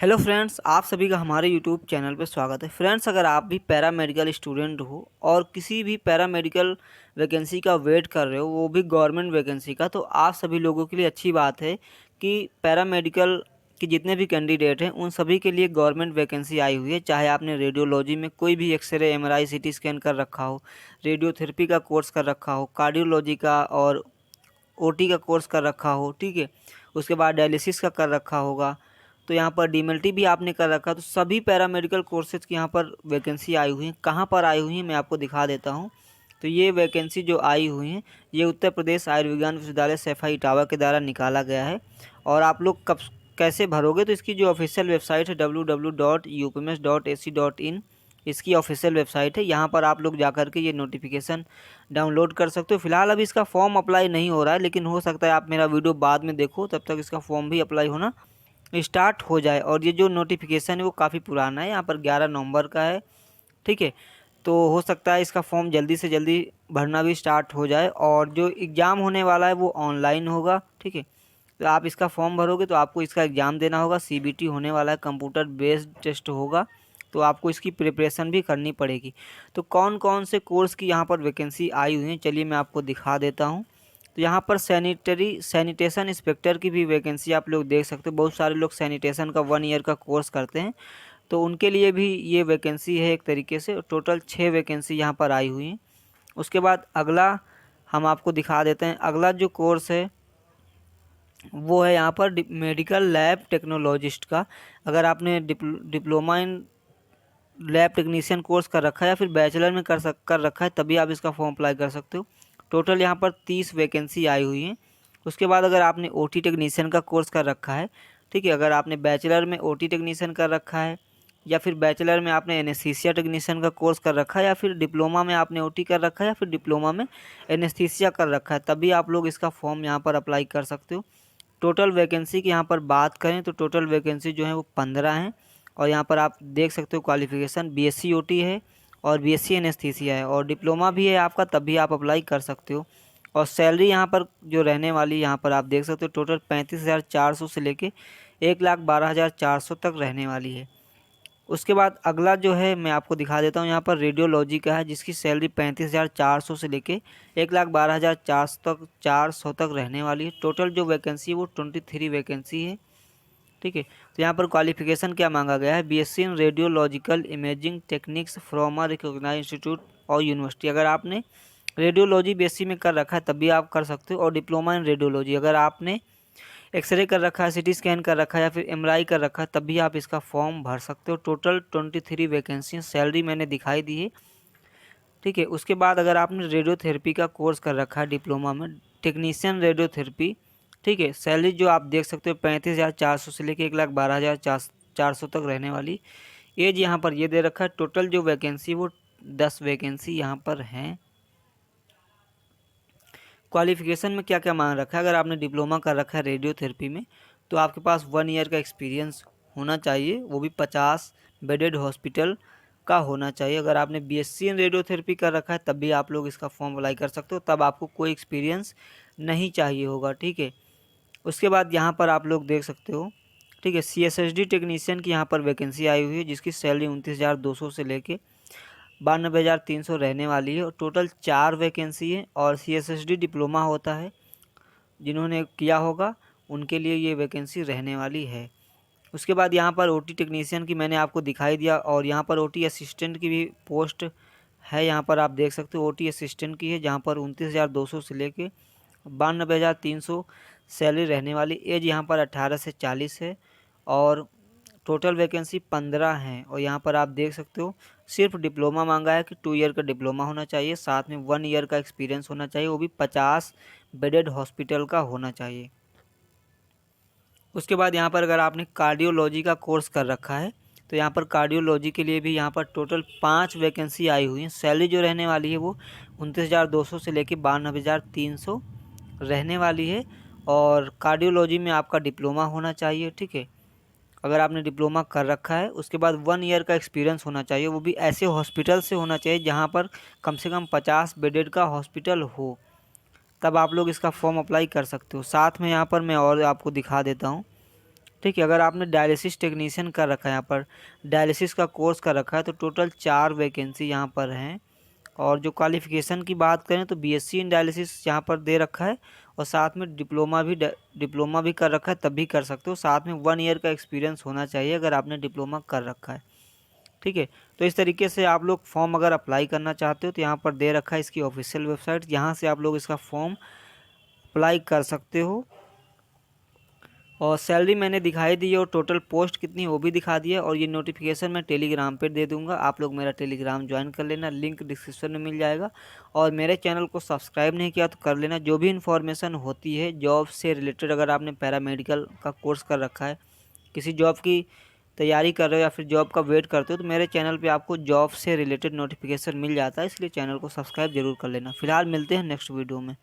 Hello friends, आप सभी का हमारे यूट्यूब चैनल पर स्वागत है। फ्रेंड्स, अगर आप भी पैरामेडिकल स्टूडेंट हो और किसी भी पैरामेडिकल वैकेंसी का वेट कर रहे हो, वो भी गवर्नमेंट वैकेंसी का, तो आप सभी लोगों के लिए अच्छी बात है कि पैरामेडिकल के जितने भी कैंडिडेट हैं उन सभी के लिए गवर्नमेंट वैकेंसी आई हुई है। चाहे आपने रेडियोलॉजी में कोई भी एक्सरे, एमआरआई, सीटी स्कैन कर रखा हो, रेडियोथेरेपी का कोर्स कर रखा हो, कार्डियोलॉजी का और ओटी का कोर्स कर रखा हो, ठीक है, उसके बाद डायलिसिस का कर रखा होगा, तो यहाँ पर डीएमएलटी भी आपने कर रखा, तो सभी पैरामेडिकल कोर्सेज की यहाँ पर वैकेंसी आई हुई हैं। कहाँ पर आई हुई हैं मैं आपको दिखा देता हूँ। तो ये वैकेंसी जो आई हुई हैं, ये उत्तर प्रदेश आयुर्विज्ञान विश्वविद्यालय सैफई इटावा के द्वारा निकाला गया है। और आप लोग कब कैसे भरोगे, तो इसकी जो ऑफिशियल वेबसाइट है www.upms.ac.in, इसकी ऑफिशियल वेबसाइट है। यहाँ पर आप लोग जाकर के ये नोटिफिकेशन डाउनलोड कर सकते हो। फिलहाल अभी इसका फॉर्म अप्लाई नहीं हो रहा है, लेकिन हो सकता है आप मेरा वीडियो बाद में देखो, तब तक इसका फॉर्म भी अप्लाई होना स्टार्ट हो जाए। और ये जो नोटिफिकेशन है वो काफ़ी पुराना है, यहाँ पर 11 नवंबर का है, ठीक है। तो हो सकता है इसका फॉर्म जल्दी से जल्दी भरना भी स्टार्ट हो जाए। और जो एग्ज़ाम होने वाला है वो ऑनलाइन होगा, ठीक है। तो आप इसका फॉर्म भरोगे तो आपको इसका एग्ज़ाम देना होगा। सीबीटी होने वाला है, कंप्यूटर बेस्ड टेस्ट होगा, तो आपको इसकी प्रिपरेशन भी करनी पड़ेगी। तो कौन कौन से कोर्स की यहाँ पर वैकेंसी आई हुई है, चलिए मैं आपको दिखा देता हूँ। तो यहाँ पर सैनिटेशन इंस्पेक्टर की भी वैकेंसी आप लोग देख सकते हो। बहुत सारे लोग सैनिटेशन का 1 ईयर का कोर्स करते हैं, तो उनके लिए भी ये वैकेंसी है। एक तरीके से टोटल 6 वैकेंसी यहाँ पर आई हुई हैं। उसके बाद अगला हम आपको दिखा देते हैं। अगला जो कोर्स है वो है यहाँ पर मेडिकल लैब टेक्नोलॉजिस्ट का। अगर आपने diploma in lab technician course कर रखा है या फिर बैचलर में कर रखा है, तभी आप इसका फॉर्म अप्लाई कर सकते हो। टोटल यहाँ पर 30 वैकेंसी आई हुई हैं। उसके बाद अगर आपने ओटी टेक्नीशियन का कोर्स कर रखा है, ठीक है, अगर आपने बैचलर में ओटी टेक्नीशियन कर रखा है या फिर बैचलर में आपने एनेस्थीसिया टेक्नीशियन का कोर्स कर रखा है या फिर डिप्लोमा में आपने ओटी कर रखा है या फिर डिप्लोमा में एनेस्थीसिया कर रखा है, तभी आप लोग इसका फॉर्म यहाँ पर अप्लाई कर सकते हो। टोटल वैकेंसी की यहाँ पर बात करें तो टोटल वैकेंसी जो है वो 15 हैं। और यहाँ पर आप देख सकते हो क्वालिफ़िकेशन बीएससी ओटी है और बीएससी एनेस्थीसिया है और डिप्लोमा भी है आपका, तब भी आप अप्लाई कर सकते हो। और सैलरी यहाँ पर जो रहने वाली, यहाँ पर आप देख सकते हो टोटल 35,400 से लेके 1,12,400 तक रहने वाली है। उसके बाद अगला जो है मैं आपको दिखा देता हूँ, यहाँ पर रेडियोलॉजी का है, जिसकी सैलरी 35,400 से लेके 1,12,400 तक रहने वाली है। टोटल जो वैकेंसी है वो 23 वैकेंसी है, ठीक है। तो यहाँ पर क्वालिफिकेशन क्या मांगा गया है, BSc in radiological imaging techniques from a recognised institute और यूनिवर्सिटी। अगर आपने रेडियोलॉजी बीएससी में कर रखा है तभी आप कर सकते हो। और डिप्लोमा इन रेडियोलॉजी, अगर आपने एक्सरे कर रखा है, सिटी स्कैन कर रखा है या फिर एमआरआई कर रखा है, तब भी आप इसका फॉर्म भर सकते हो। टोटल 23 वैकेंसी, सैलरी मैंने दिखाई दी है, ठीक है। उसके बाद अगर आपने रेडियोथेरेपी का कोर्स कर रखा है डिप्लोमा में, टेक्नीशियन रेडियोथेरेपी, ठीक है, सैलरी जो आप देख सकते हो 35,400 से लेकर 1,12,400 तक रहने वाली। एज यहाँ पर ये दे रखा है। टोटल जो वैकेंसी वो 10 वैकेंसी यहाँ पर हैं। क्वालिफिकेशन में क्या क्या मांग रखा है, अगर आपने डिप्लोमा कर रखा है रेडियोथेरेपी में तो आपके पास 1 ईयर का एक्सपीरियंस होना चाहिए, वो भी 50 बेडेड हॉस्पिटल का होना चाहिए। अगर आपने बीएससी इन रेडियोथेरेपी कर रखा है तब भी आप लोग इसका फॉर्म अप्लाई कर सकते हो, तब आपको कोई एक्सपीरियंस नहीं चाहिए होगा, ठीक है। उसके बाद यहाँ पर आप लोग देख सकते हो, ठीक है, सीएसएसडी टेक्नीशियन की यहाँ पर वैकेंसी आई हुई है, जिसकी सैलरी 29,200 से लेके 92,300 रहने वाली है। और टोटल 4 वैकेंसी है। और सीएसएसडी डिप्लोमा होता है, जिन्होंने किया होगा उनके लिए ये वैकेंसी रहने वाली है। उसके बाद यहाँ पर ओटी टेक्नीशियन की मैंने आपको दिखाई दिया, और यहाँ पर ओटी असिस्टेंट की भी पोस्ट है। यहाँ पर आप देख सकते हो ओटी असिस्टेंट की है, जहाँ पर 29,200 से लेके 92,300 सैलरी रहने वाली। एज यहाँ पर 18 से 40 है और टोटल वैकेंसी 15 हैं। और यहाँ पर आप देख सकते हो सिर्फ डिप्लोमा मांगा है कि 2 ईयर का डिप्लोमा होना चाहिए, साथ में 1 ईयर का एक्सपीरियंस होना चाहिए, वो भी 50 बेडेड हॉस्पिटल का होना चाहिए। उसके बाद यहाँ पर अगर आपने कार्डियोलॉजी का कोर्स कर रखा है तो यहाँ पर कार्डियोलॉजी के लिए भी यहाँ पर टोटल 5 वैकेंसी आई हुई हैं। सैलरी जो रहने वाली है वो 29,200 से लेकर 92,300 रहने वाली है। और कार्डियोलॉजी में आपका डिप्लोमा होना चाहिए, ठीक है, अगर आपने डिप्लोमा कर रखा है। उसके बाद 1 ईयर का एक्सपीरियंस होना चाहिए, वो भी ऐसे हॉस्पिटल से होना चाहिए जहाँ पर कम से कम 50 बेडेड का हॉस्पिटल हो, तब आप लोग इसका फॉर्म अप्लाई कर सकते हो। साथ में यहाँ पर मैं और आपको दिखा देता हूँ, ठीक है। अगर आपने डायलिसिस टेक्नीशियन कर रखा है, यहाँ पर डायलिसिस का कोर्स कर रखा है, तो टोटल 4 वैकेंसी यहाँ पर हैं। और जो क्वालिफ़िकेशन की बात करें तो बीएससी इन डायलिसिस यहाँ पर दे रखा है, और साथ में डिप्लोमा भी कर रखा है, तब भी कर सकते हो। साथ में 1 ईयर का एक्सपीरियंस होना चाहिए अगर आपने डिप्लोमा कर रखा है। ठीक है। तो इस तरीके से आप लोग फॉर्म अगर अप्लाई करना चाहते हो तो यहाँ पर दे रखा है इसकी ऑफिशियल वेबसाइट, यहाँ से आप लोग इसका फॉर्म अप्लाई कर सकते हो। और सैलरी मैंने दिखाई दी है, और टोटल पोस्ट कितनी वो भी दिखा दिया। और ये नोटिफिकेशन मैं टेलीग्राम पे दे दूंगा, आप लोग मेरा टेलीग्राम ज्वाइन कर लेना, लिंक डिस्क्रिप्शन में मिल जाएगा। और मेरे चैनल को सब्सक्राइब नहीं किया तो कर लेना। जो भी इन्फॉर्मेशन होती है जॉब से रिलेटेड, अगर आपने पैरामेडिकल का कोर्स कर रखा है, किसी जॉब की तैयारी कर रहे हो या फिर जॉब का वेट करते हो, तो मेरे चैनल पे आपको जॉब से रिलेटेड नोटिफिकेशन मिल जाता है, इसलिए चैनल को सब्सक्राइब जरूर कर लेना। फिलहाल मिलते हैं नेक्स्ट वीडियो में।